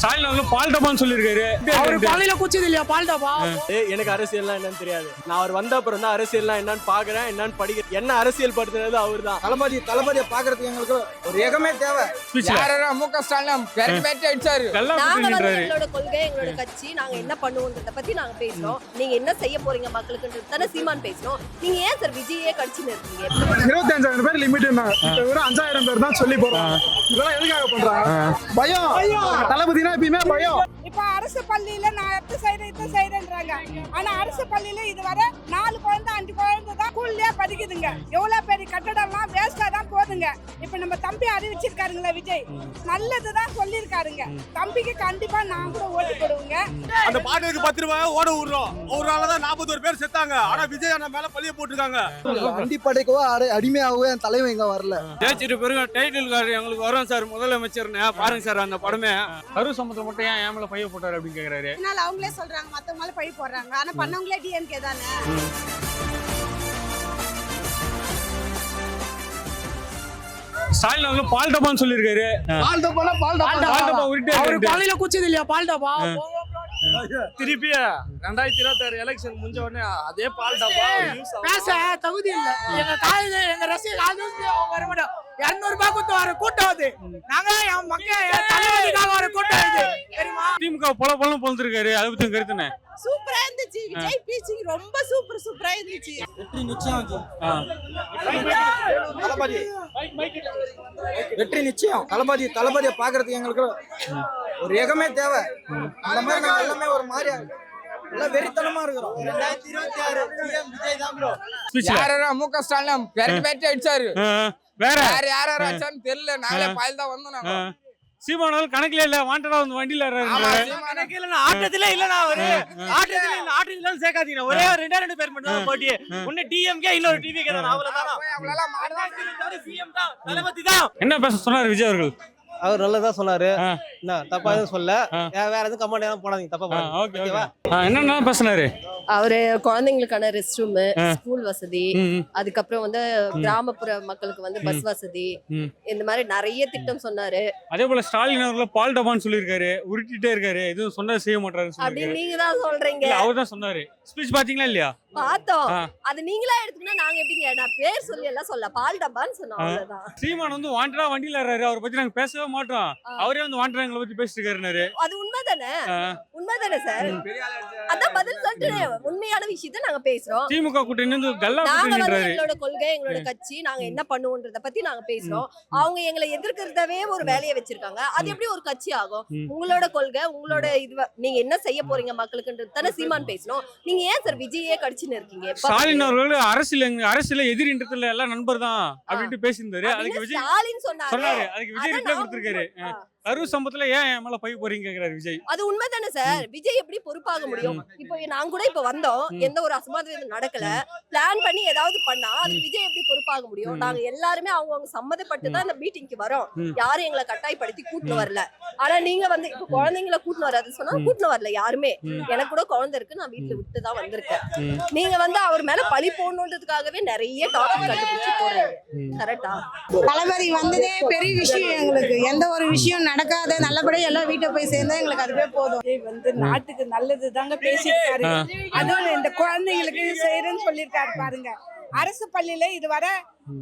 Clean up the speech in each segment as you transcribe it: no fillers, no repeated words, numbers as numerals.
ஸ்டாலின் வந்து பால் டப்பான்னு சொல்லியிருக்காரு. அவர் காலையில குச்சது இல்லையா பால் டப்பா? எனக்கு அரசியல்லாம் என்னன்னு தெரியாது. நான் அவர் வந்த அப்புறம் தான் அரசியல்லாம் என்னன்னு பாக்குறேன், என்னன்னு படிக்கிறேன். என்ன அரசியல் படுத்துறது அவர் தான். தளபதியை பாக்குறதுக்கு எங்களுக்கு ஒரு ஏகமே தேவை. முக ஸ்டாலின் பேட்டி அடிச்சாரு. எங்களோட கொள்கை, எங்களோட கட்சி, நாங்க என்ன பண்ணுவோன்றத பத்தி நாங்க பேசுறோம். நீங்க என்ன செய்ய போறீங்க மக்களுக்குன்றது தானே சீமான் பேசுறோம். நீங்க ஏன் சார் விஜயே கடிச்சுன்னு இருக்கீங்க? 25,000 பேர் லிமிட் வெறும் 5,000 பேர் தான் சொல்லி போறாங்க. இதெல்லாம் எதுக்காக பண்றாங்க? பயம். தளபதினா எப்பயுமே பயம். இப்ப அரசு பள்ளியில நான் எத்த செய்யறேன்றாங்க. ஆனா அரசு பள்ளியில இதுவரை 4 குழந்தை 5 குழந்தை தான் ஸ்கூல்லயே படிக்குதுங்க. எவ்வளவு பெரிய கட்டடம்லாம் வேஸ்டா தான் போதுங்க. இப்ப நம்ம தம்பி அறிவிச்சிருக்காருங்களா விஜய், நல்லதுதான் சொல்லிருக்காருங்க. தம்பிக்கு கண்டிப்பா நான் கூட ஓட்டு போடுவேங்க. அந்த பாட்டுக்கு 10 ரூபாய் ஓட விடுறோம். ஒரு நாள்தான் 41 பேர் செத்தாங்க. ஆனா விஜய் அண்ணா மேல பழிய போட்டுருக்காங்க. அண்டிப்படைக்கவோ அடிமையாகவோ என் தலைவன் இங்க வரல. ஜெயிச்சிட்டு பிறகு டைட்டில் கார்டு எங்களுக்கு வரும் சார் முதலமைச்சர்னு பாருங்க சார். அந்த படமே கரு சம்பந்தம் மட்டும் ஏன் ஏமல பைய போட்டாரு அப்படின்னு கேக்குறாரு. அதனால அவங்களே சொல்றாங்க, மத்தவங்க மேல பழி போடுறாங்க. ஆனா பண்ணவங்களே டிஎம்கே தானே. ஸ்டாலின் வந்து பால் டப்பான்னு சொல்லியிருக்காரு. பால் டப்பா உருட்டு அவர் காலையில குச்சது இல்லையா பால் டப்பா? திருப்பி 2026 எலெக்ஷன் முடிஞ்ச உடனே அதே பால் டப்பா பேச தகுதி இல்ல. எங்க காலையில எங்க ரசிகர் அவங்க வர மாட்டோம். 200 ரூபாய் கொடுத்து வர கூட்டம் அது. நாங்க என் மக்கள் தலைவலிக்காக வர கூட்டம் இது தெரியுமா? திமுக பொல பொலம் பொழுந்திருக்காரு. அதை பத்தி கருத்துனே சூப்பரா இருந்துச்சு. விஜய் பீச்சிங் ரொம்ப சூப்பரா இருந்துச்சு. வெற்றி நிச்சயம். தளபதியை பாக்குறதுக்கு எங்களுக்கு ஒரு ஏகமே தேவை. அந்த மாதிரி நாங்க எல்லாமே ஒரு மாதிரியா எல்லாம் வெறித்தனமா இருக்கிறோம். 2026 விஜய் தான் ப்ரோ. முக ஸ்டாலின் பேட்டி அடிச்சாரு. வேற யாராச்சும் தெரியல. நாங்களே பால் தான் வந்தோம். சீமானால் கணக்குல இல்ல வாண்டடா வந்து வண்டியில ஆட்டத்திலே இல்லனா அவரு ஆட்டத்திலே சேர்க்காதீங்க. ஒரே 2 பேர் மட்டும் தான் போட்டி. ஒன்னு டிஎம்கே இல்ல ஒரு டிவிகே தான். அவ்வளவுதான். சிஎம் தான், தளபதி தான். என்ன பேச சொன்னாரு விஜய் அவர்கள்? அவர் நல்லதா சொன்னாரு. என்ன தப்பா எதுவும் சொல்ல. வேற எதுவும் கமெண்ட் எல்லாம் போடாதீங்க. தப்பா ஓகேவா? என்னென்ன பேசினாரு? அவரு குழந்தைங்களுக்கான ரெஸ்ட் ரூம், ஸ்கூல் வசதி, அதுக்கப்புறம் வந்து கிராமப்புற மக்களுக்கு வந்து பஸ் வசதி, இந்த மாதிரி நிறைய திட்டம் சொன்னாரு. அதே போல ஸ்டாலின் அவர்கள் பால் டப்பான்னு சொல்லியிருக்காரு. உருட்டிட்டே இருக்காரு. எதுவும் சொன்னது செய்ய மாட்டாரு. அப்படின்னு நீங்க தான் சொல்றீங்க. அவர் தான் சொன்னாரு. ஸ்பீச் பாத்தீங்களா இல்லையா? பார்த்தோம். அது நீங்களா எடுத்துக்கினா நாங்க எப்படிங்க? நான் பேர் சொல்லி எல்லாம் சொல்ல பால் டப்பான்னு சொன்னோம். அவ்வளவுதான். சீமான் வந்து வாண்டடா வண்டியில ஏறாரு. அவரை பத்தி நாங்க பேசவே மாட்டோம். அவரே வந்து வாண்டடா எங்களை பத்தி பேசிட்டு இருக்காரு. அது உண்மைதானே? உண்மைதானே சார்? அதான் பதில் சொல்லிட்டு உண்மையான விஷயத்த நாங்க பேசுறோம். திமுக கூட்டணி வந்து கல்லா நாங்க வந்து எங்களோட கொள்கை, எங்களோட கட்சி, நாங்க என்ன பண்ணுவோன்றத பத்தி நாங்க பேசுறோம். அவங்க எங்களை எதிர்க்கிறதவே ஒரு வேலையை வச்சிருக்காங்க. அது எப்படி ஒரு கட்சி ஆகும்? உங்களோட கொள்கை, உங்களோட இது, நீங்க என்ன செய்ய போறீங்க மக்களுக்குன்றது தானே சீமான் பேசணும். நீங்க ஏன் சார் விஜயே கடிச்சுன்னு இருக்கீங்க? ஸ்டாலின் அவர்கள் அரசியல எதிரின்றதுல எல்லாம் நண்பர் தான் அப்படின்ட்டு பேசியிருந்தாரு. அதுக்கு விஜய் ஸ்டாலின் சொன்னாரு. அதுக்கு விஜய் ரிப்ளை கொடுத்திருக்காரு. கரு சம்பத்துல ஏன் என் மேல பை போறீங்க கேக்குறாரு விஜய். அது உண்மைதானே சார்? விஜய் எப்படி பொறுப்பாக முடியும்? இப்போ நாங்க கூட இப்ப வந்தோம், எந்த ஒரு அசம்பாவிதம் நடக்கல. பிளான் பண்ணி ஏதாவது பண்ணா அது விஜய் எப்படி பொறுப்பாக முடியும்? நாங்க எல்லாருமே அவங்க சம்மதப்பட்டு தான் இந்த மீட்டிங்க்கு வரோம். யாரும் எங்களை கட்டாயப்படுத்தி கூட்டிட்டு வரல. ஆனா நீங்க வந்து இப்ப குழந்தைங்களை கூட்டிட்டு வராது சொன்னா கூட்டிட்டு வரல யாருமே. எனக்கு கூட குழந்தை இருக்கு, நான் வீட்டுல விட்டு தான் வந்திருக்கேன். நீங்க வந்து அவர் மேல பழி போடணுன்றதுக்காகவே நிறைய டாபிக் கண்டுபிடிச்சு போடுறீங்க. கரெக்டா? தளபதி வந்ததே பெரிய விஷயம். எங்களுக்கு எந்த ஒரு விஷயம் நடக்காத நல்லபடியா எல்லாம் வீட்டை போய் சேர்ந்தா எங்களுக்கு அதுவே போதும். வந்து நாட்டுக்கு நல்லது தாங்க பேசியிருக்காரு. அதுவும் இந்த குழந்தைங்களுக்கு செய்யறேன்னு சொல்லியிருக்காரு பாருங்க. அரசு பள்ளியில இதுவரை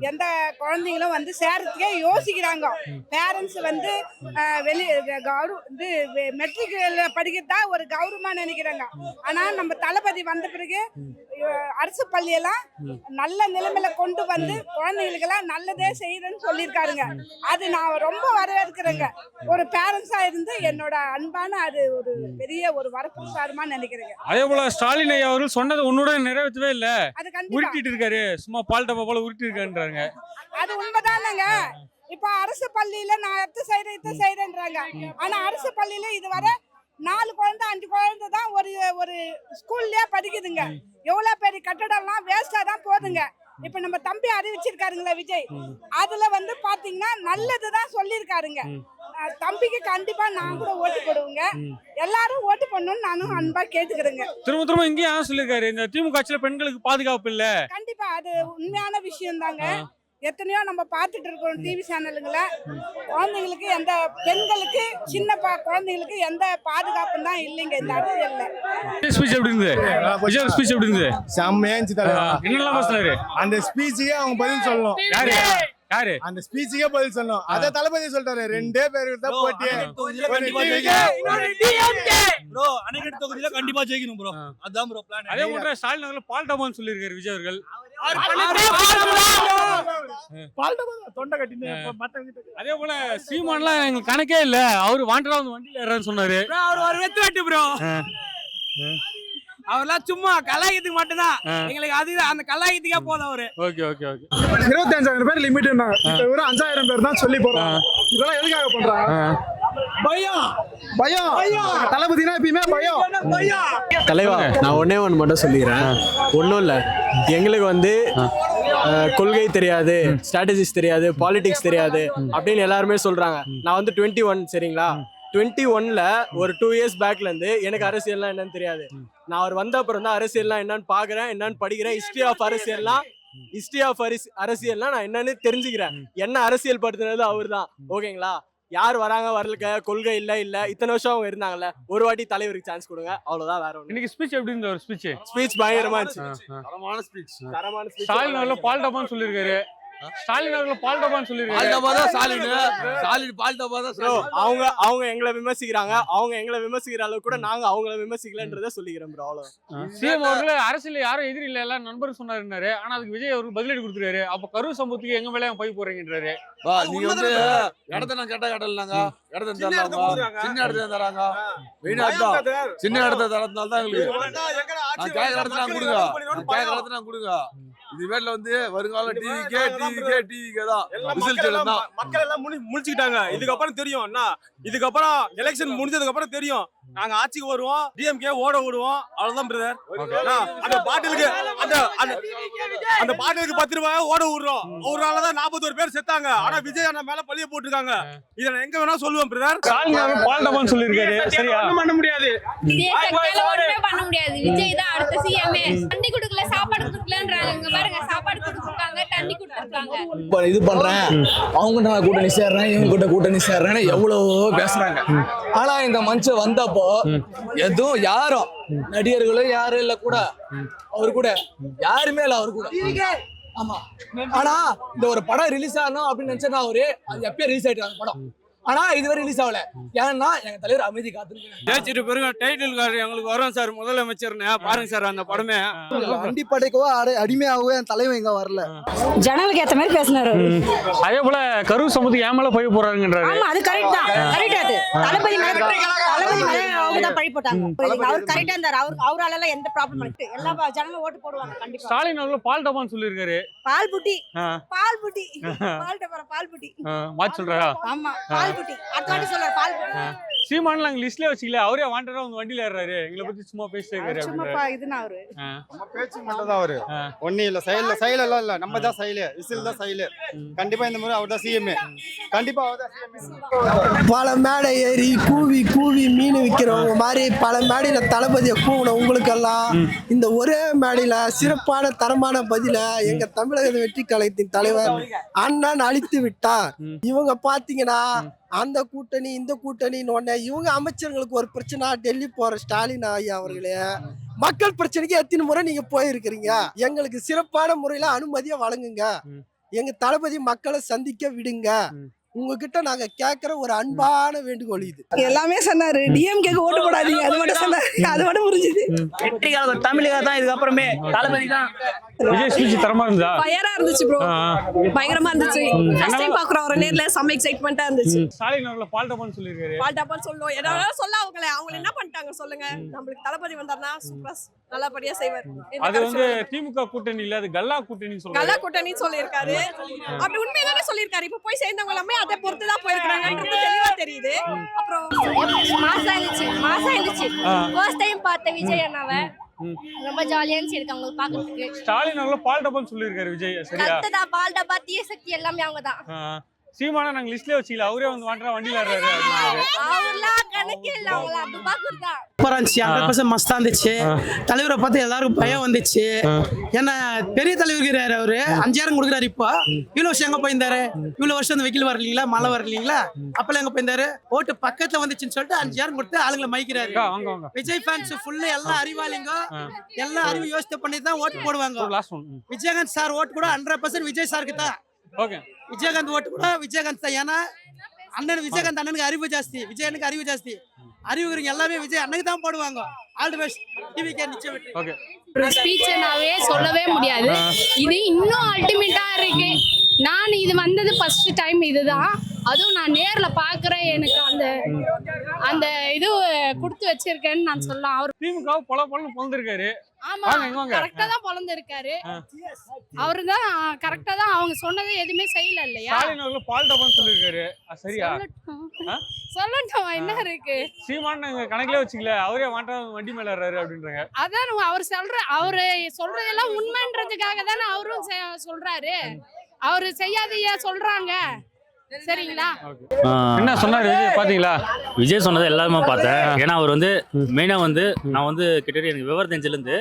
எந்த குழந்தைங்களும் வந்து சேரத்துக்கே யோசிக்கிறாங்க. பேரண்ட்ஸ் வந்து மெட்ரிக் படிக்கிறதா ஒரு கௌரவமா நினைக்கிறாங்க. ஆனா நம்ம தளபதி வந்த பிறகு அரசு பள்ளியெல்லாம் நல்ல நிலைமையில கொண்டு வந்து குழந்தைங்களுக்கு எல்லாம் நல்லதே செய்யறேன்னு சொல்லியிருக்காருங்க. அது நான் ரொம்ப வரவேற்கிறேங்க. ஒரு பேரண்ட்ஸா இருந்து என்னோட அன்பான அது ஒரு பெரிய ஒரு வரப்பிரசாதமா நினைக்கிறேங்க. அதே போல ஸ்டாலின் ஐயா அவர்கள் சொன்னது ஒன்னோட நிறைவேற்றவே இல்ல. அது கண்டிப்பா உருட்டிட்டு இருக்காரு. சும்மா பால் டப்பா போல உருட்டி இருக்காருன்றாங்க. அது உண்மைதானங்க. இப்ப அரசு பள்ளியில நான் எத்த செய்யறேன்றாங்க. ஆனா அரசு பள்ளியில இதுவரை 4 குழந்தை 5 குழந்தை தான் ஒரு ஸ்கூல்லயே படிக்குதுங்க. எவ்வளவு பெரிய கட்டடம்லாம் வேஸ்டா தான் போதுங்க. இப்ப நம்ம தம்பி அறிவிச்சிருக்காருங்களா விஜய், அதுல வந்து பாத்தீங்கன்னா நல்லதுதான் சொல்லியிருக்காருங்க. தம்பிக்கு கண்டிப்பா நான் கூட ஓட்டு போடுவேங்க. எல்லாரும் ஓட்டு பண்ணணும்னு நானும் அன்பா கேட்டுக்கிறேங்க. திரும்ப இங்கேயும் சொல்லிருக்காரு, இந்த திமுக ஆட்சியில பெண்களுக்கு பாதுகாப்பு இல்ல. கண்டிப்பா அது உண்மையான விஷயம் தாங்க. எத்தனையோ நம்ம பார்த்துட்டு இருக்கோம் டிவி சேனலுங்களை. குழந்தைங்களுக்கு எந்த பெண்களுக்கு சின்ன குழந்தைங்களுக்கு எந்த பாதுகாப்பும் தான் இல்லைங்க இந்த அரசியல்ல. ஸ்பீச் எப்படி இருந்தது? விஜய் ஸ்பீச் எப்படி இருந்தது? செம்மையா இருந்துச்சு தலைவா. என்னெல்லாம் பேசினாரு? அந்த ஸ்பீச்சுக்கே அவங்க பதில் சொல்லணும். யாரு அந்த ஸ்பீச்சுக்கே பதில் சொல்லணும். அத தளபதி சொல்லிட்டாரு, ரெண்டே பேருக்கு தான் போட்டி. ப்ரோ அணைக்கட்டு தொகுதியில கண்டிப்பா ஜெயிக்கணும் ப்ரோ. அதான் ப்ரோ பிளான். அதே போல ஸ்டாலின் அவர்கள் பால்டமான்னு சொல்லியிருக்காரு விஜய் அவர்கள். தொண்டை கட்டினு அதே போல சீமான்லாம் எங்களுக்கு கணக்கே இல்ல, அவரு வாண்டடா வந்து வண்டியில ஏறான்னு சொன்னாரு. அவர் ஒரு வெத்து வெட்டு ப்ரோ. அவர்லாம் சும்மா கலாய்க்கிறதுக்கு மட்டும்தான். எங்களுக்கு அது அந்த கலாய்க்கிறதுக்கே போதும் அவரு. Okay okay okay. 25,000 பேர் லிமிட். ஒரு 5,000 பேர் தான் சொல்லி போறோம். இதெல்லாம் எதுக்காக பண்றாங்க? பயம். தளபதினா எப்பயுமே பயம். தலைவா, நான் ஒன்னே ஒன்று மட்டும் சொல்லிடுறேன். ஒன்றும் இல்லை, எங்களுக்கு வந்து கொள்கை தெரியாது, ஸ்ட்ராட்டஜிஸ் தெரியாது, பாலிடிக்ஸ் தெரியாது அப்படின்னு எல்லாருமே சொல்றாங்க. நான் வந்து 21 சரிங்களா, 21ல ஒரு 2 years பேக்ல இருந்து எனக்கு அரசியல்லாம் என்னன்னு தெரியாது. நான் அவர் வந்த அப்புறம் தான் அரசியல்லாம் என்னன்னு பாக்குறேன், என்னன்னு படிக்கிறேன். ஹிஸ்டரி ஆஃப் அரசியல்லாம் நான் என்னன்னு தெரிஞ்சுக்கிறேன். என்ன அரசியல் படுத்தினது அவர் தான். ஓகேங்களா, யார் வராங்க வரல, கொள்கை இல்ல இத்தனை வருஷம் அவங்க இருந்தாங்கல்ல, ஒரு வாட்டி தலைவருக்கு சான்ஸ் கொடுங்க, அவ்வளவுதான். வேற ஒண்ணு. இன்னைக்கு ஸ்பீச் எப்படி இருந்தது? ஒரு ஸ்பீச் பயங்கரமா இருந்துச்சு. தரமான ஸ்பீச். ஸ்டாலின் அவர்கள் பால்டமான்னு சொல்லியிருக்காரு. அவங்க எங்களை விமர்சிக்கிறாங்க. அவங்க எங்களை விமர்சிக்கிற அளவுக்கு கூட நாங்க அவங்கள விமர்சிக்கலன்றத சொல்லிக்கிறோம் ப்ரோ. அவ்வளவுதான். சிஎம் அவர்கள் அரசியல் யாரும் எதிரி இல்ல, எல்லாம் நண்பர் சொன்னாரு. ஆனா அதுக்கு விஜய் அவருக்கு பதிலடி கொடுத்துருக்காரு. அப்ப கரூர் சம்பவத்துக்கு எங்க மேல போய் போறீங்கன்றாரு. நீங்க வந்து இடத்த நான் கேட்டா கேட்டலாங்க, இடத்த சின்ன இடத்துல தராங்க. சின்ன இடத்த தரதுனால தான் எங்களுக்கு கேட்கற இடத்துல கொடுங்க, கொடுங்க. இது வீட்டுல வந்து வருங்கால டிவிக்கே தான் மக்கள் எல்லாம் முடிச்சுக்கிட்டாங்க. இதுக்கப்புறம் தெரியும் என்ன, இதுக்கப்புறம் எலெக்ஷன் முடிஞ்சதுக்கு அப்புறம் தெரியும். நாங்க ஆட்சிக்கு வருவோம், டிஎம்கே ஓட விடுவோம், அவ்வளவுதான் பிரதர். அந்த பாட்டிலுக்கு அந்த பாட்டிலுக்கு 10 ரூபாய் ஓட விடுறோம். ஒரு நாள்தான் 41 பேர் செத்தாங்க. ஆனா விஜய் அண்ணா மேல பழிய போட்டுருக்காங்க. இதை நான் எங்க வேணா சொல்லுவேன் பிரதர். பால்டமான்னு சொல்லியிருக்காரு. சரியா பண்ண முடியாது, பண்ண முடியாது. விஜய் தான் அடுத்த சிஎம்ஏ. தண்ணி குடுக்கல, சாப்பாடு குடுக்கலன்றாங்க. இங்க பாருங்க, சாப்பாடு கொடுத்துருக்காங்க, தண்ணி கொடுத்துருக்காங்க. இது பண்றேன், அவங்க நான் கூட்டணி சேர்றேன், இவங்க கிட்ட கூட்டணி சேர்றேன்னு எவ்வளவோ பேசுறாங்க. ஆனா இந்த மனுஷன் வந்தப்போ எதுவும் யாரும் நடிகர்களும் யாரும் இல்ல, கூட அவரு கூட யாருமே இல்ல, அவரு கூட. ஆமா, ஆனா இந்த ஒரு படம் ரிலீஸ் ஆகணும் அப்படின்னு நினைச்சா அவரு அது எப்பயே ரிலீஸ் ஆயிட்டு அந்த படம். ஆனா இதுவரை ரிலீஸ் ஆகல. ஏன்னா எங்க தலைவர் அமைதி காத்துருக்காங்க. ஜெயிச்சிட்டு பிறகு டைட்டில் கார்டு எங்களுக்கு வரும் சார், முதலமைச்சர்னு பாருங்க சார் அந்த படமே. அண்டிப்படைக்கவோ அடிமையாகவோ என் தலைவன் இங்க வரல. ஜனங்களுக்கு ஏத்த மாதிரி பேசினாரு. அதே போல கரூர் சம்பவத்துக்கு ஏன் மேல போய் போறாருன்றாரு. ஆமா, அது கரெக்ட் தான். கரெக்ட். அது தளபதி மேல அவங்க தான் பழி போட்டாங்க. அவர் கரெக்டா இருந்தாரு. அவரால எந்த ப்ராப்ளம் இருக்கு, எல்லா ஜனங்களும் ஓட்டு போடுவாங்க கண்டிப்பா. ஸ்டாலின் அவர்கள் பால்டமான்னு சொல்லியிருக்காரு. பால் புட்டி மாத்தி சொல்றாரா? ஆமா, பால் புட்டி. அடுத்த சொல்றாரு பால் புட்டி. சீமான்ல அங்க லிஸ்ட்ல வச்சுக்கல, அவரே வாண்டடா வந்து வண்டியில ஏறாரு. எங்களை பத்தி சும்மா பேசிட்டே இருக்காரு. சும்மா இதுனா அவரு பேச்சு மட்டும் தான் அவரு. ஒண்ணு இல்ல, செயல் எல்லாம் இல்ல. நம்ம தான் செயல், விசில் தான் செயல். கண்டிப்பா இந்த முறை அவர் தான் சிஎம். கண்டிப்பா அவர் தான் சிஎம். பல மேடை ஏறி கூவி கூவி மீன் விற்கிறவங்க மாதிரி பல மேடையில தளபதியை கூவின உங்களுக்கெல்லாம் இந்த ஒரே மேடையில சிறப்பான தரமான பதில எங்க தமிழக வெற்றி கழகத்தின் தலைவர் அண்ணன் அளித்து விட்டார். இவங்க பாத்தீங்கன்னா அந்த கூட்டணி இந்த கூட்டணின்னு ஒண்ணு, இவங்க அமைச்சர்களுக்கு ஒரு பிரச்சனை, டெல்லி போற ஸ்டாலின் ஐயா அவர்களே மக்கள் பிரச்சனைக்கு எத்தனை முறை நீங்க போயிருக்கிறீங்க. எங்களுக்கு சிறப்பான முறையில அனுமதியை வழங்குங்க, எங்க தளபதி மக்களை சந்திக்க விடுங்க. உங்ககிட்ட நாங்க கேட்கிற ஒரு அன்பான வேண்டுகோள் இது. எல்லாமே சொன்னாரு, டிஎம்கேக்கு ஓட்டு போடாதீங்க, அது மட்டும் சொன்னாரு. அது மட்டும் புரிஞ்சுது. வெற்றி கழகம் தமிழக தான், இதுக்கப்புறமே தளபதி தான். விஜய் ஸ்பீச் தரமா இருந்தா? ஃபயரா இருந்துச்சு ப்ரோ, பயங்கரமா இருந்துச்சு. ஃபர்ஸ்ட் டைம் பாக்குறோம் ஒரு நேர்ல, செம்ம எக்ஸைட்மென்ட்டா இருந்துச்சு. ஸ்டாலின் அவர்கள் பால்டமான்னு சொல்லியிருக்காரு. பால்டமான்னு சொல்லுவோம், ஏதாவது சொல்ல அவங்க என்ன பண்ணிட்டாங்க சொல்லுங்க. நம்மளுக்கு தளபதி வந்தாருன்னா சூப்பர் நல்லபடியா செய்வார். அது வந்து திமுக கூட்டணி இல்ல, அது கல்லா கூட்டணி சொல்றாரு. கல்லா கூட்டணி சொல்லியிருக்காரு. அப்படி உண்மையாவே சொல்லியிருக்காரு. இப்ப போய் சேர்ந்தவங்க எல்லாமே அதை பொறுத்து தான் போயிருக்காங்கன்றது தெளிவா தெரியுது. அப்புறம் மாசா இருந்துச்சு. ஃபர்ஸ்ட் டைம் பார்த்த விஜய் அண்ணாவை ரொம்ப ஜாலியா இருந்துச்சு எனக்கு அவங்க பாக்கிறதுக்கு. ஸ்டாலின் அவர்கள் பால்டமான்னு சொல்லியிருக்காரு விஜய். சரியா? கரெக்ட்டா, பால் டப்பா தீய சக்தி எல்லாமே அவங்க தான். சீமானா நாங்க லிஸ்ட்லயே வச்சுக்கல, அவரே வந்து வாண்டா வண்டியில ஆடுறாரு அப்படின்னாரு. அவர்லாம் கணக்கே இல்ல, அவங்கள அப்படி பாக்குறதா. சூப்பரா இருந்துச்சு, 100% மஸ்தா இருந்துச்சு. தலைவரை பார்த்து எல்லாருக்கும் பயம் வந்துச்சு. ஏன்னா பெரிய தலைவர் இருக்கிறாரு, அவரு 5000 கொடுக்குறாரு. இப்போ இவ்வளவு வருஷம் எங்க போயிருந்தாரு? இவ்வளவு வருஷம் அந்த வெயில் வரலீங்களா, மழை வரலீங்களா? அப்பெல்லாம் எங்க போயிருந்தாரு? ஓட்டு பக்கத்துல வந்துச்சுன்னு சொல்லிட்டு 5000 கொடுத்து ஆளுங்களை மைக்கிறாரு. வாங்க வாங்க. விஜய் ஃபேன்ஸ் ஃபுல்லு எல்லாம் அறிவாளிங்க, எல்லாம் அறிவு யோசித்து பண்ணி தான் ஓட்டு போடுவாங்க. Last one. விஜயகாந்த் சார் ஓட்டு கூட 100% விஜய் சாருக்கு தான். ஓகே. விஜயகாந்த் ஓட்டு கூட விஜயகாந்த் தான். ஏன்னா அண்ணன் விஜயகாந்த் அண்ணனுக்கு அறிவு ஜாஸ்தி, விஜயனுக்கு அறிவு ஜாஸ்தி. அறிவுகிறவங்க எல்லாமே விஜய் அண்ணனுக்கு தான் போடுவாங்க. ஆல் தி பெஸ்ட் டிவிகே நிச்சயம் வெற்றி. ஓகே. ஸ்பீச்னாவே சொல்லவே முடியாது. இது இன்னும் அல்டிமேட்டா இருக்கு. நான் இது வந்தது ஃபர்ஸ்ட் டைம் இதுதான். அதுவும் நான் நேர்ல பாக்குறேன். எனக்கு அந்த அந்த இது கொடுத்து வச்சிருக்கேன்னு நான் சொல்லலாம். அவர் திமுக பொல பொலன்னு பொளந்திருக்காரு. ஆமா, வாங்க இங்க வாங்க. கரெக்டா தான் பொளந்திருக்காரு. அவருதான் கரெக்டா தான், அவங்க சொன்னது எதுவுமே செய்யல இல்லையா? ஸ்டாலின் அவர்கள் பால் டப்பான்னு சொல்லிருக்காரு. சரியா? சொல்லட்டும், என்ன இருக்கு? சீமான் நாங்க கணக்கிலே வச்சுக்கல, அவரே வாண்டா வண்டி மேல ஏறாரு அப்படின்றாங்க. அதான் அவர் அவரு சொல்றதெல்லாம் உண்மைன்றதுக்காக தானே அவரும் சொல்றாரு. அவரு செய்யாதையா சொல்றாங்க. சரிங்களா? என்ன சொன்னாரு விஜய் பாத்தீங்களா? விஜய் சொன்னதை எல்லாருமே பார்த்தேன். ஏன்னா அவர் வந்து மெயினா வந்து நான் வந்து கிட்டத்தட்ட எனக்கு விவரம் தெரிஞ்சிலிருந்து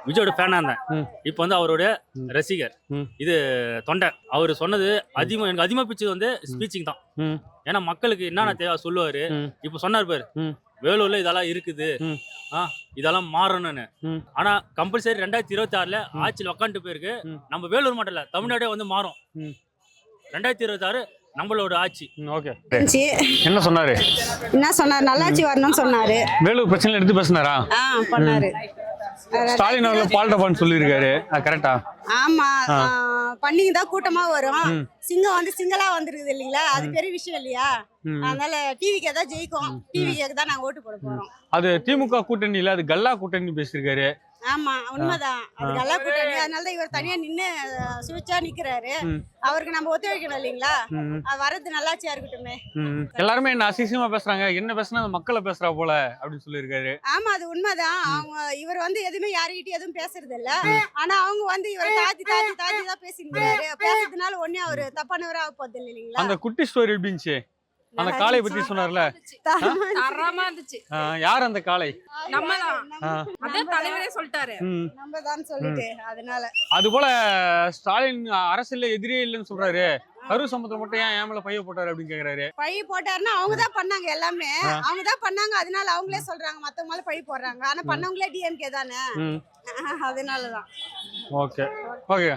விஜயோட ஃபேனா இருந்தேன். இப்போ வந்து அவரோட ரசிகர், இது தொண்டை. அவர் சொன்னது அதிகமா எனக்கு அதிகமா பிடிச்சது வந்து ஸ்பீச்சிங் தான். ஏன்னா மக்களுக்கு என்னென்ன தேவை சொல்லுவாரு. இப்போ சொன்னார் பாரு, வேலூர்ல இதெல்லாம் இருக்குது, இதெல்லாம் மாறணும்னு. ஆனா கம்பல்சரி 2026 ஆட்சியில் உக்காந்துட்டு போயிருக்கு. நம்ம வேலூர் மட்டும் இல்ல, தமிழ்நாடே வந்து மாறும். 2026 நம்மளோட ஆட்சி. ஓகே. என்ன சொன்னாரு? என்ன சொன்னார்? நல்லாட்சி வரணும்னு சொன்னாரு. வேலூர் பிரச்சனை எடுத்து பேசினாரா? பண்ணாரு. ஸ்டாலின் அவர்கள் பால் டப்பான்னு சொல்லியிருக்காரு. கரெக்டா? ஆமா, பண்ணிங்க தான் கூட்டமா வரும். சிங்கம் வந்து சிங்களா வந்துருக்குது இல்லைங்களா? அது பெரிய விஷயம் இல்லையா? அதனால டிவிக்கே தான் ஜெயிக்கும். டிவிக்கே தான் நாங்க ஓட்டு போட போறோம். அது திமுக கூட்டணி இல்ல, அது கல்லா கூட்டணி பேசியிருக்காரு. ஆமா, உண்மைதான். அது கல்லா கூட்டணி. அதனாலதான் இவர் தனியா நின்னு சுவிச்சா நிக்கிறாரு. அவருக்கு நம்ம ஒத்துழைக்கணும் இல்லைங்களா? அது வர்றது நல்லாச்சியா இருக்கட்டுமே. எல்லாருமே என்ன அசிங்கமா பேசுறாங்க, என்ன பேசுனா மக்களை பேசுறா போல அப்படின்னு சொல்லியிருக்காரு. ஆமா, அது உண்மைதான். அவங்க இவர் வந்து எதுவுமே யாருகிட்டயும் எதுவும் பேசுறது இல்ல. ஆனா அவங்க வந்து இவரை தாத்தி தாத்தி தாத்தி தான் பேசிக்கிறாரு. பேசுறதுனால ஒண்ணே அவரு தப்பானவரா ஆக போறது இல்லைங்களா? அந்த குட்டி ஸ்டோரி எப்படி இருந்துச்சு? அந்த காளை பத்தி சொன்னார்ல, தரமா இருந்துச்சு. யார் அந்த காளை? நம்மதான். அதே தலைவரே சொல்லிட்டாரு, நம்ம தான் சொல்லிட்டு. அதனால அது போல ஸ்டாலின் அரசியல்ல எதிரே இல்லைன்னு சொல்றாரு. கரூர் சம்பவத்துல மட்டும் ஏன் மேல பைய போட்டாரு அப்படின்னு கேக்குறாரு. பழி போட்டாருன்னா அவங்க தான் பண்ணாங்க, எல்லாமே அவங்க தான் பண்ணாங்க. அதனால அவங்களே சொல்றாங்க, மத்தவங்க மேல பழி போடுறாங்க. ஆனா பண்ணவங்களே டிஎம்கே தானே, அதனாலதான். Okay okay.